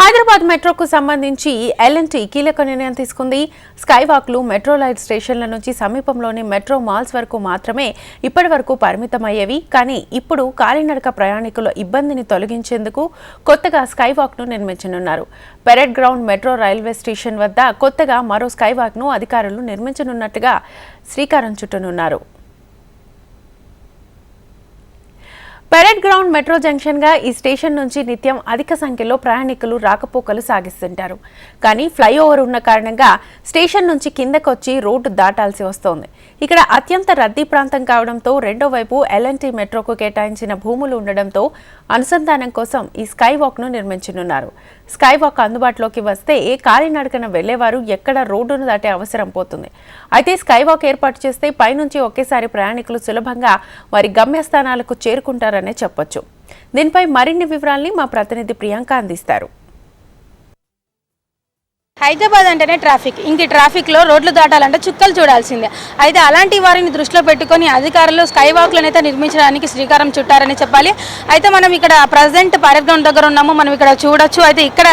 హైదరాబాద్ మెట్రోకు సంబంధించి ఎల్&టీ కీలక నిర్ణయం తీసుకుంది. స్కైవాక్లు మెట్రో లైట్ స్టేషన్ల నుంచి సమీపంలోని మెట్రో మాల్స్ వరకు మాత్రమే ఇప్పటివరకు పరిమితమయ్యేవి. కానీ ఇప్పుడు కాలినడక ప్రయాణికుల ఇబ్బందిని తొలగించేందుకు కొత్తగా స్కైవాక్ను నిర్మించనున్నారు. Parade ground metro railway station వద్ద కొత్తగా మరో స్కైవాక్ను అధికారులు నిర్మించనున్నట్టుగా శ్రీకారం చుట్టనున్నారు. పెరేడ్ గ్రౌండ్ మెట్రో జంక్షన్గా ఈ స్టేషన్ నుంచి నిత్యం అధిక సంఖ్యలో ప్రయాణికులు రాకపోకలు సాగిస్తుంటారు. కానీ ఫ్లైఓవర్ ఉన్న కారణంగా స్టేషన్ నుంచి కిందకొచ్చి రోడ్డు దాటాల్సి వస్తోంది. ఇక్కడ అత్యంత రద్దీ ప్రాంతం కావడంతో రెండో వైపు ఎల్&టీ మెట్రోకు కేటాయించిన భూములు ఉండడంతో అనుసంధానం కోసం ఈ స్కైవాక్ను నిర్మించనున్నారు. స్కైవాక్ అందుబాటులోకి వస్తే కాలినడకన వెళ్లేవారు ఎక్కడ రోడ్డును దాటే అవసరం పోతుంది. అయితే స్కైవాక్ ఏర్పాటు చేస్తే పైనుంచి ఒకేసారి ప్రయాణికులు సులభంగా వారి గమ్యస్థానాలకు చేరుకుంటారనే చెప్పొచ్చు. దీనిపై మరిన్ని వివరాల్ని మా ప్రతినిధి ప్రియాంక అందిస్తారు. హైదరాబాద్ అంటేనే ట్రాఫిక్. ఇంక ట్రాఫిక్లో రోడ్లు దాటాలంటే చుక్కలు చూడాల్సిందే. అయితే అలాంటి వారిని దృష్టిలో పెట్టుకొని అధికారులు స్కైవాక్లను అయితే నిర్మించడానికి శ్రీకారం చుట్టారని చెప్పాలి. అయితే మనం ఇక్కడ ప్రజెంట్ పరేడ్ గ్రౌండ్ దగ్గర ఉన్నాము. మనం ఇక్కడ చూడొచ్చు. అయితే ఇక్కడ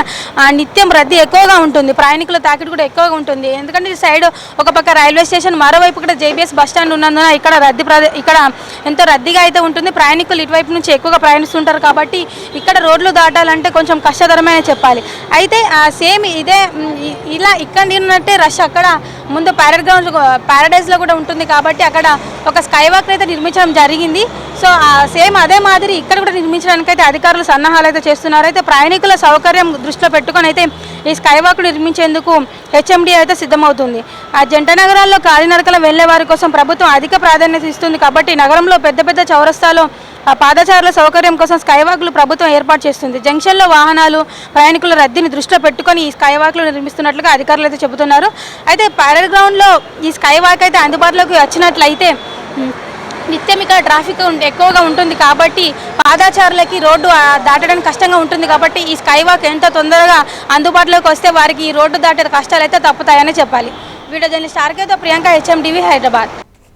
నిత్యం రద్దీ ఎక్కువగా ఉంటుంది. ప్రయాణికుల తాకిడి కూడా ఎక్కువగా ఉంటుంది. ఎందుకంటే ఈ సైడ్ ఒక పక్క రైల్వే స్టేషన్, మరోవైపు ఇక్కడ జేబీఎస్ బస్ స్టాండ్ ఉన్నందున ఇక్కడ ఎంతో రద్దీగా అయితే ఉంటుంది. ప్రయాణికులు ఇటువైపు నుంచి ఎక్కువగా ప్రయాణిస్తుంటారు కాబట్టి ఇక్కడ రోడ్లు దాటాలంటే కొంచెం కష్టతరమే చెప్పాలి. అయితే సేమ్ ఇదే ఇలా ఇక్కడ ఉన్నట్టే రష్ అక్కడ ముందు ప్యారడైజ్లో కూడా ఉంటుంది కాబట్టి అక్కడ ఒక స్కైవాక్ అయితే నిర్మించడం జరిగింది. సో సేమ్ అదే మాదిరి ఇక్కడ కూడా నిర్మించడానికి అయితే అధికారులు సన్నాహాలు అయితే చేస్తున్నారు. అయితే ప్రయాణికుల సౌకర్యం దృష్టిలో పెట్టుకొని అయితే ఈ స్కైవాక్ నిర్మించేందుకు హెచ్ఎండి అయితే సిద్ధమవుతుంది. ఆ జంట నగరాల్లో కాలినడకలు వెళ్లే వారి కోసం ప్రభుత్వం అధిక ప్రాధాన్యత ఇస్తుంది కాబట్టి నగరంలో పెద్ద పెద్ద చౌరస్తాలో పాదచారుల సౌకర్యం కోసం స్కైవాక్లు ప్రభుత్వం ఏర్పాటు చేస్తుంది. జంక్షన్లో వాహనాలు ప్రయాణికుల రద్దీని దృష్టిలో పెట్టుకొని ఈ స్కైవాక్లు నిర్మిస్తున్నట్లుగా అధికారులు అయితే చెబుతున్నారు. అయితే పరేడ్ గ్రౌండ్లో ఈ స్కైవాక్ అయితే అందుబాటులోకి వచ్చినట్లయితే నిత్యం ఇక్కడ ట్రాఫిక్ ఎక్కువగా ఉంటుంది కాబట్టి పాదచారులకి రోడ్డు దాటడానికి కష్టంగా ఉంటుంది కాబట్టి ఈ స్కైవాక్ ఎంత తొందరగా అందుబాటులోకి వస్తే వారికి ఈ రోడ్డు దాటే కష్టాలు అయితే తప్పుతాయని చెప్పాలి. వీడియో జర్నలిస్ట్ ఆర్కేతో ప్రియాంక, హెచ్ఎండివి, హైదరాబాద్.